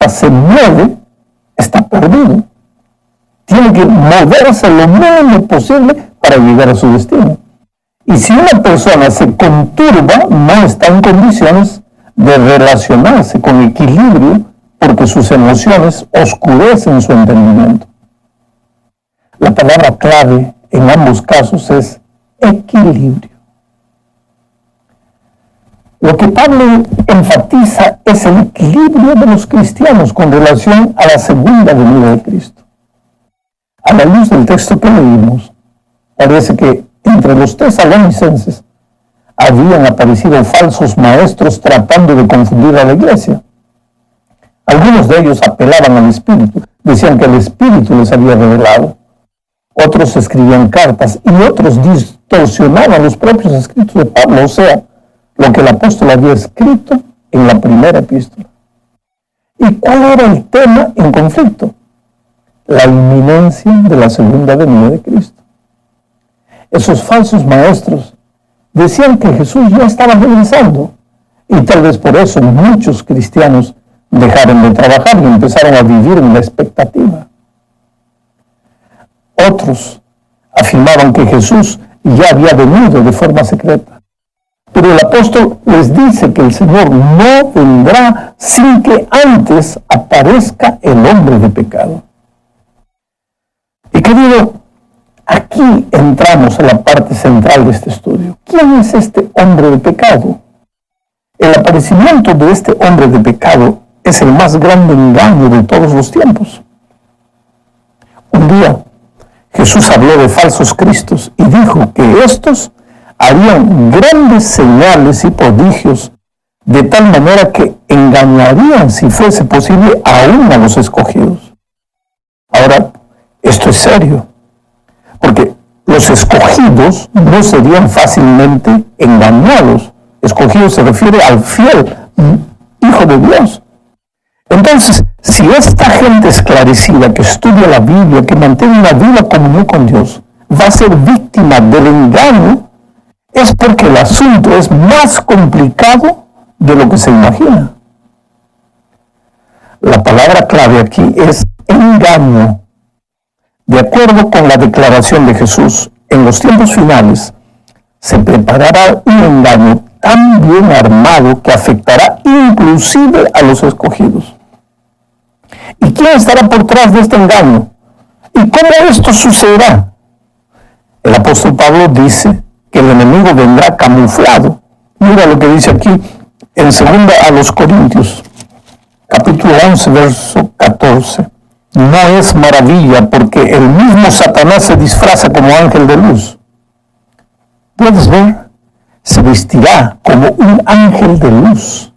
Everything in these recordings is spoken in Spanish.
se mueve, está perdido. Tiene que moverse lo mínimo posible para llegar a su destino. Y si una persona se conturba, no está en condiciones de relacionarse con equilibrio porque sus emociones oscurecen su entendimiento. La palabra clave en ambos casos es equilibrio. Lo que Pablo enfatiza es el equilibrio de los cristianos con relación a la segunda venida de Cristo. A la luz del texto que leímos, parece que entre los tesalonicenses habían aparecido falsos maestros tratando de confundir a la iglesia. Algunos de ellos apelaban al Espíritu, decían que el Espíritu les había revelado. Otros escribían cartas y otros distorsionaban los propios escritos de Pablo, o sea, lo que el apóstol había escrito en la primera epístola. ¿Y cuál era el tema en conflicto? La inminencia de la segunda venida de Cristo. Esos falsos maestros decían que Jesús ya estaba regresando y tal vez por eso muchos cristianos dejaron de trabajar y empezaron a vivir en la expectativa. Otros afirmaban que Jesús ya había venido de forma secreta. Pero el apóstol les dice que el Señor no vendrá sin que antes aparezca el hombre de pecado. Y querido, aquí entramos a la parte central de este estudio. ¿Quién es este hombre de pecado? El aparecimiento de este hombre de pecado es el más grande engaño de todos los tiempos. Un día, Jesús habló de falsos cristos y dijo que estos harían grandes señales y prodigios de tal manera que engañarían, si fuese posible, aún a los escogidos. Ahora, esto es serio, porque los escogidos no serían fácilmente engañados. Escogido se refiere al fiel Hijo de Dios. Entonces, si esta gente esclarecida que estudia la Biblia, que mantiene una viva comunión con Dios, va a ser víctima del engaño, es porque el asunto es más complicado de lo que se imagina. La palabra clave aquí es engaño. De acuerdo con la declaración de Jesús, en los tiempos finales se preparará un engaño tan bien armado que afectará inclusive a los escogidos. ¿Y quién estará por detrás de este engaño? ¿Y cómo esto sucederá? El apóstol Pablo dice que el enemigo vendrá camuflado. Mira lo que dice aquí en 2 a los Corintios, capítulo 11, verso 14. No es maravilla porque el mismo Satanás se disfraza como ángel de luz. ¿Puedes ver? Se vestirá como un ángel de luz.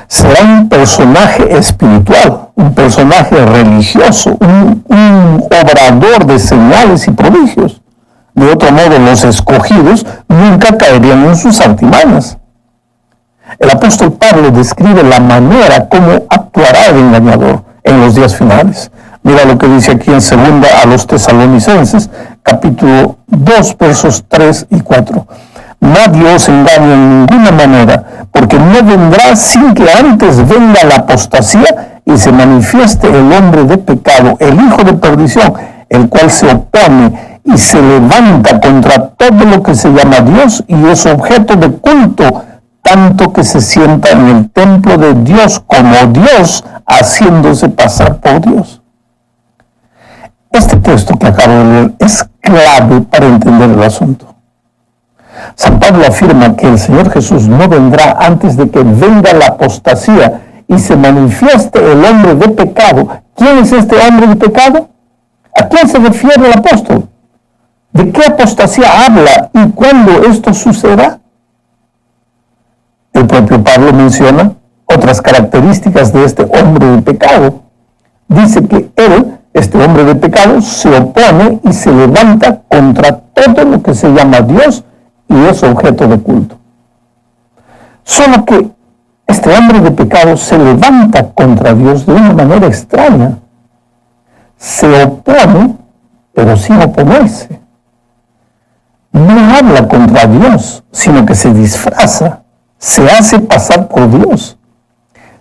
Será un personaje espiritual, un personaje religioso, un obrador de señales y prodigios. De otro modo, los escogidos nunca caerían en sus artimañas. El apóstol Pablo describe la manera como actuará el engañador en los días finales. Mira lo que dice aquí en 2 a los Tesalonicenses, capítulo 2, versos 3 y 4. Nadie os engañe en ninguna manera, porque no vendrá sin que antes venga la apostasía y se manifieste el hombre de pecado, el hijo de perdición, el cual se opone y se levanta contra todo lo que se llama Dios y es objeto de culto, tanto que se sienta en el templo de Dios como Dios, haciéndose pasar por Dios. Este texto que acabo de leer es clave para entender el asunto. San Pablo afirma que el Señor Jesús no vendrá antes de que venga la apostasía y se manifieste el hombre de pecado. ¿Quién es este hombre de pecado? ¿A quién se refiere el apóstol? ¿De qué apostasía habla y cuándo esto sucederá? El propio Pablo menciona otras características de este hombre de pecado. Dice que él, este hombre de pecado, se opone y se levanta contra todo lo que se llama Dios y es objeto de culto. Solo que este hombre de pecado se levanta contra Dios de una manera extraña. Se opone, pero sin oponerse. No habla contra Dios, sino que se disfraza, se hace pasar por Dios.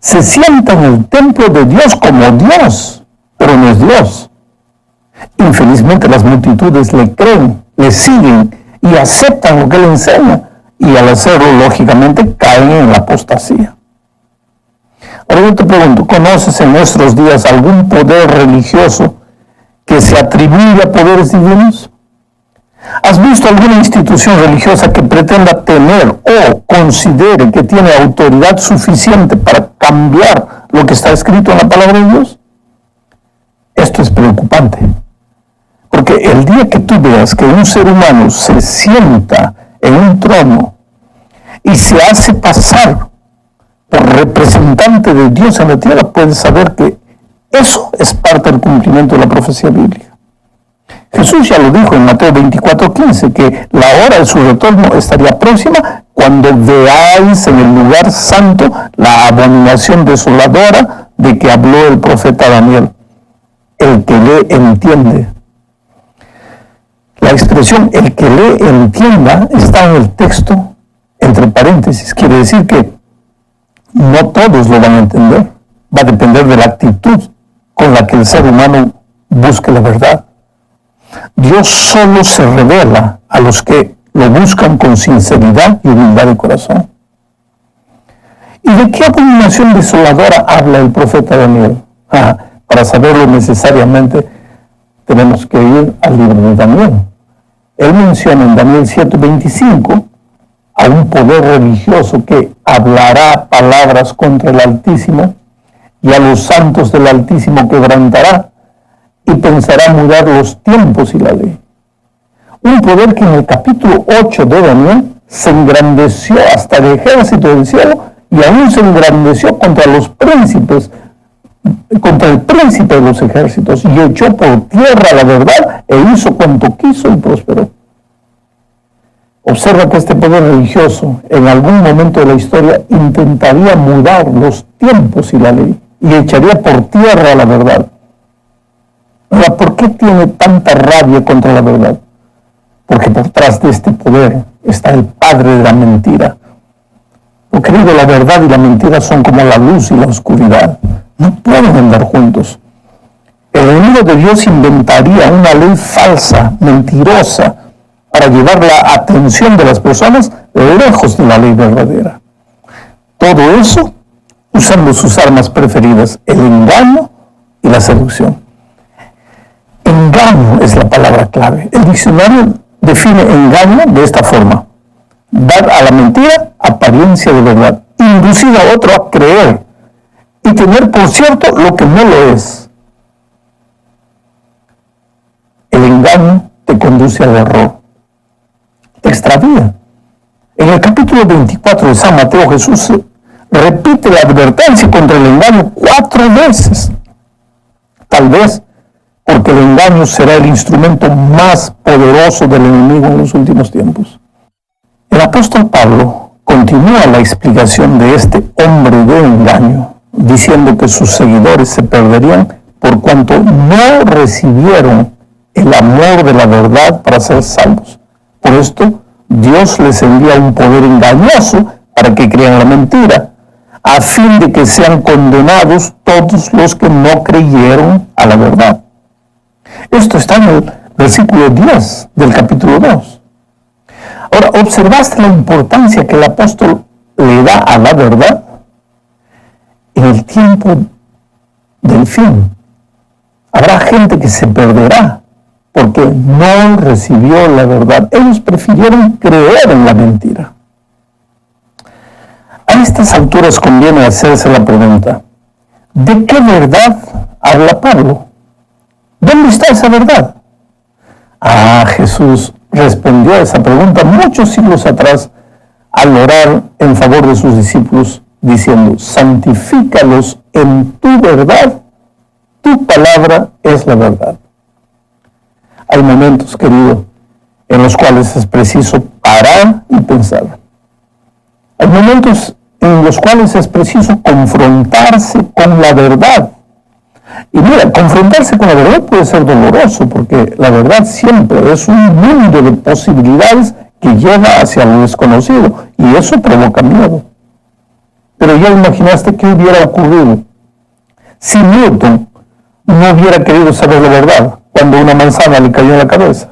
se sienta en el templo de Dios como Dios, pero no es Dios. Infelizmente las multitudes le creen, le siguen y aceptan lo que él enseña, y al hacerlo, lógicamente, caen en la apostasía. Ahora yo te pregunto, ¿conoces en nuestros días algún poder religioso que se atribuye a poderes divinos? ¿Has visto alguna institución religiosa que pretenda tener o considere que tiene autoridad suficiente para cambiar lo que está escrito en la palabra de Dios? Esto es preocupante, porque el día que tú veas que un ser humano se sienta en un trono y se hace pasar por representante de Dios en la tierra, puedes saber que eso es parte del cumplimiento de la profecía bíblica. Jesús ya lo dijo en Mateo 24:15, que la hora de su retorno estaría próxima cuando veáis en el lugar santo la abominación desoladora de que habló el profeta Daniel. El que lee entiende. La expresión el que lee entienda está en el texto entre paréntesis. Quiere decir que no todos lo van a entender. Va a depender de la actitud con la que el ser humano busque la verdad. Dios solo se revela a los que lo buscan con sinceridad y humildad de corazón. ¿Y de qué abominación desoladora habla el profeta Daniel? Para saberlo necesariamente tenemos que ir al libro de Daniel. Él menciona en Daniel 7:25 a un poder religioso que hablará palabras contra el Altísimo y a los santos del Altísimo quebrantará y pensará mudar los tiempos y la ley. Un poder que en el capítulo 8 de Daniel se engrandeció hasta el ejército del cielo y aún se engrandeció contra los príncipes, contra el príncipe de los ejércitos, y echó por tierra la verdad e hizo cuanto quiso y prosperó. Observa que este poder religioso en algún momento de la historia intentaría mudar los tiempos y la ley y echaría por tierra la verdad. Ahora, ¿por qué tiene tanta rabia contra la verdad? Porque por detrás de este poder está el padre de la mentira. Oh, querido, la verdad y la mentira son como la luz y la oscuridad. No pueden andar juntos. El enemigo de Dios inventaría una ley falsa, mentirosa, para llevar la atención de las personas lejos de la ley verdadera. Todo eso usando sus armas preferidas, el engaño y la seducción. Engaño es la palabra clave. El diccionario define engaño de esta forma: dar a la mentira apariencia de verdad, inducir a otro a creer y tener por cierto lo que no lo es. El engaño te conduce al error, te extravía. En el capítulo 24 de San Mateo, Jesús repite la advertencia contra el engaño 4 veces. Tal vez porque el engaño será el instrumento más poderoso del enemigo en los últimos tiempos. El apóstol Pablo continúa la explicación de este hombre de engaño, diciendo que sus seguidores se perderían por cuanto no recibieron el amor de la verdad para ser salvos. Por esto, Dios les envía un poder engañoso para que crean la mentira, a fin de que sean condenados todos los que no creyeron a la verdad. Esto está en el versículo 10 del capítulo 2. Ahora, ¿observaste la importancia que el apóstol le da a la verdad? En el tiempo del fin, habrá gente que se perderá porque no recibió la verdad. Ellos prefirieron creer en la mentira. A estas alturas conviene hacerse la pregunta: ¿de qué verdad habla Pablo? ¿Dónde está esa verdad? Jesús respondió a esa pregunta muchos siglos atrás al orar en favor de sus discípulos, diciendo: santifícalos en tu verdad, tu palabra es la verdad. Hay momentos, querido, en los cuales es preciso parar y pensar. Hay momentos en los cuales es preciso confrontarse con la verdad. Y mira, confrontarse con la verdad puede ser doloroso, porque la verdad siempre es un mundo de posibilidades que lleva hacia lo desconocido, y eso provoca miedo. Pero ya imaginaste qué hubiera ocurrido si Newton no hubiera querido saber la verdad cuando una manzana le cayó en la cabeza.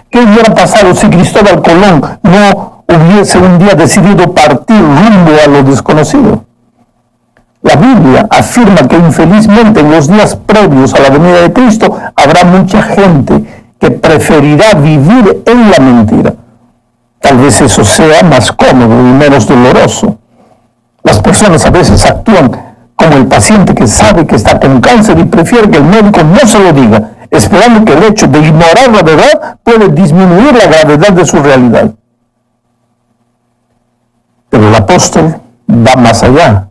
¿Qué hubiera pasado si Cristóbal Colón no hubiese un día decidido partir rumbo a lo desconocido? La Biblia afirma que infelizmente en los días previos a la venida de Cristo habrá mucha gente que preferirá vivir en la mentira. Tal vez eso sea más cómodo y menos doloroso. Las personas a veces actúan como el paciente que sabe que está con cáncer y prefiere que el médico no se lo diga, esperando que el hecho de ignorar la verdad puede disminuir la gravedad de su realidad. Pero el apóstol va más allá.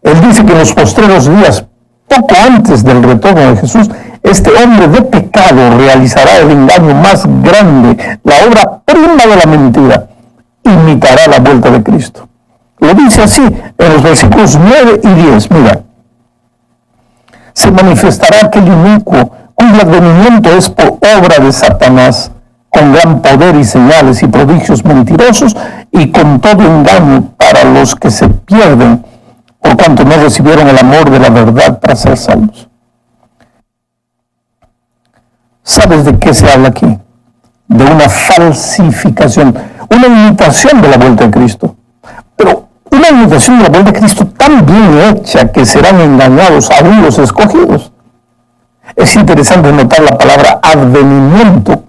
Él dice que en los postreros días, poco antes del retorno de Jesús, este hombre de pecado realizará el engaño más grande, la obra prima de la mentira, imitará la vuelta de Cristo. Lo dice así en los versículos 9 y 10. Mira, se manifestará aquel inicuo cuyo advenimiento es por obra de Satanás, con gran poder y señales y prodigios mentirosos y con todo engaño para los que se pierden, por cuanto no recibieron el amor de la verdad para ser salvos. ¿Sabes de qué se habla aquí? De una falsificación, una imitación de la vuelta de Cristo. Pero una imitación de la vuelta de Cristo tan bien hecha que serán engañados aún los escogidos. Es interesante notar la palabra advenimiento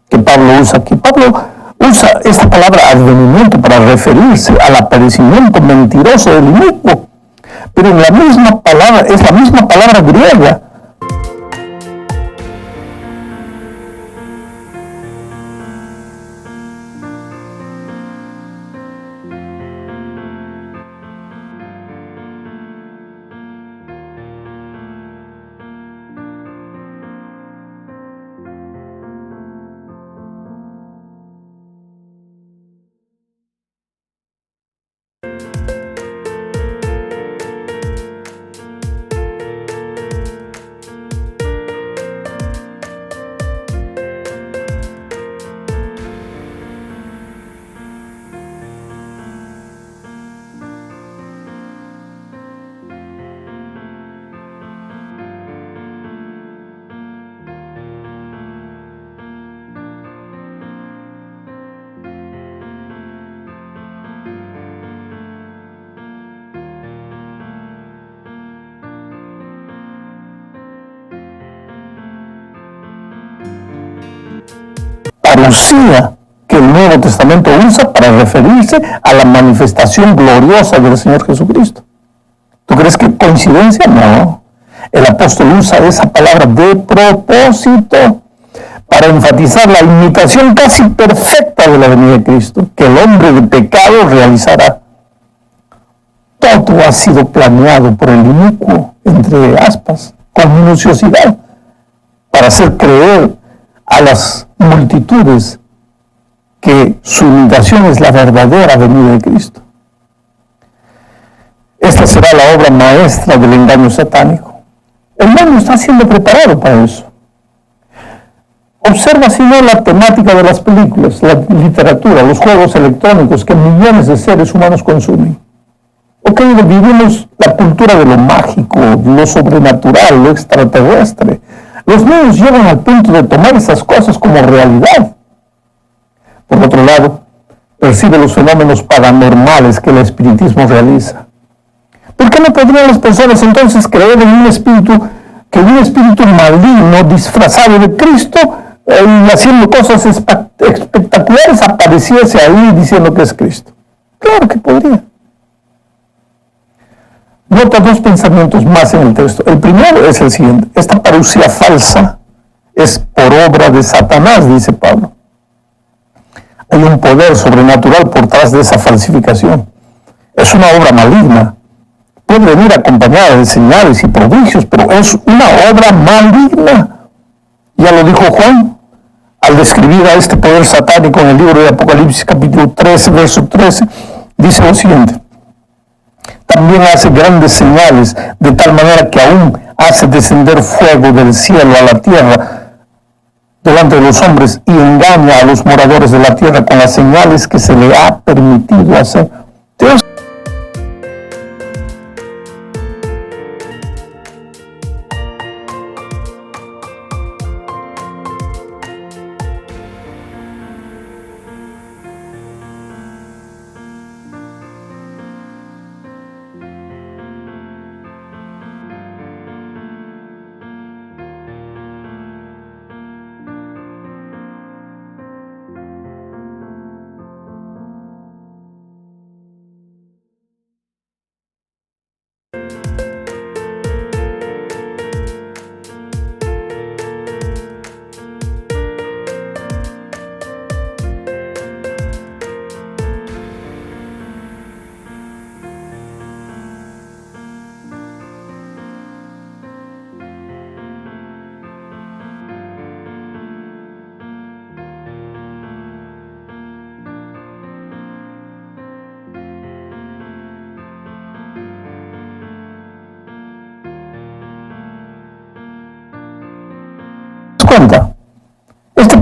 que Pablo usa aquí. Pablo usa esta palabra advenimiento para referirse al aparecimiento mentiroso del inicuo. Pero en la misma palabra, es la misma palabra griega. Parucía que el Nuevo Testamento usa para referirse a la manifestación gloriosa del Señor Jesucristo. ¿Tú crees que coincidencia? No. El apóstol usa esa palabra de propósito para enfatizar la imitación casi perfecta de la venida de Cristo, que el hombre de pecado realizará. Todo ha sido planeado por el inicuo, entre aspas, con minuciosidad, para hacer creer a las multitudes que su imitación es la verdadera venida de Cristo. Esta será la obra maestra del engaño satánico. El mundo está siendo preparado para eso. Observa si no la temática de las películas, la literatura, los juegos electrónicos que millones de seres humanos consumen. Ok, vivimos la cultura de lo mágico, lo sobrenatural, lo extraterrestre. Los niños llegan al punto de tomar esas cosas como realidad. Por otro lado, percibe los fenómenos paranormales que el espiritismo realiza. ¿Por qué no podrían las personas entonces creer en un espíritu, que un espíritu maligno disfrazado de Cristo y haciendo cosas espectaculares apareciese ahí diciendo que es Cristo? Claro que podría. Nota dos pensamientos más en el texto. El primero es el siguiente. Esta parucía falsa es por obra de Satanás, dice Pablo. Hay un poder sobrenatural por detrás de esa falsificación. Es una obra maligna. Puede venir acompañada de señales y prodigios, pero es una obra maligna. Ya lo dijo Juan al describir a este poder satánico en el libro de Apocalipsis capítulo 13, verso 13. Dice lo siguiente. También hace grandes señales, de tal manera que aún hace descender fuego del cielo a la tierra delante de los hombres y engaña a los moradores de la tierra con las señales que se le ha permitido hacer.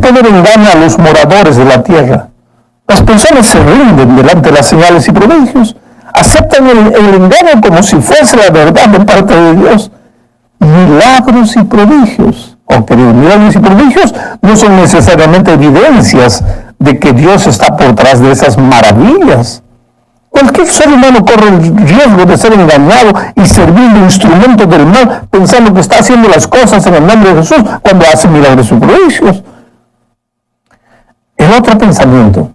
poder engaña a los moradores de la tierra. Las personas se rinden delante de las señales y prodigios, aceptan el engaño como si fuese la verdad de parte de Dios. Milagros y prodigios, queridos, milagros y prodigios no son necesariamente evidencias de que Dios está por detrás de esas maravillas. Cualquier ser humano corre el riesgo de ser engañado y servir de instrumento del mal, pensando que está haciendo las cosas en el nombre de Jesús cuando hace milagros y prodigios. El otro pensamiento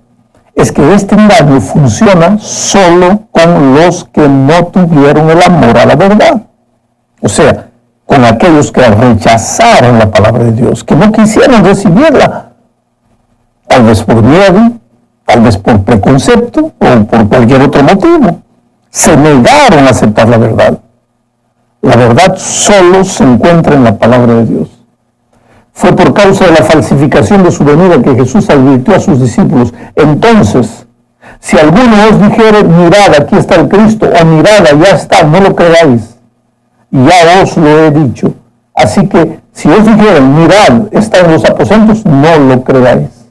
es que este engaño funciona solo con los que no tuvieron el amor a la verdad. O sea, con aquellos que rechazaron la palabra de Dios, que no quisieron recibirla, tal vez por miedo, tal vez por preconcepto o por cualquier otro motivo. Se negaron a aceptar la verdad. La verdad solo se encuentra en la palabra de Dios. Fue por causa de la falsificación de su venida que Jesús advirtió a sus discípulos: entonces, si alguno os dijere, mirad, aquí está el Cristo, o mirad, allá está, no lo creáis. Ya os lo he dicho. Así que, si os dijeren, mirad, está en los aposentos, no lo creáis.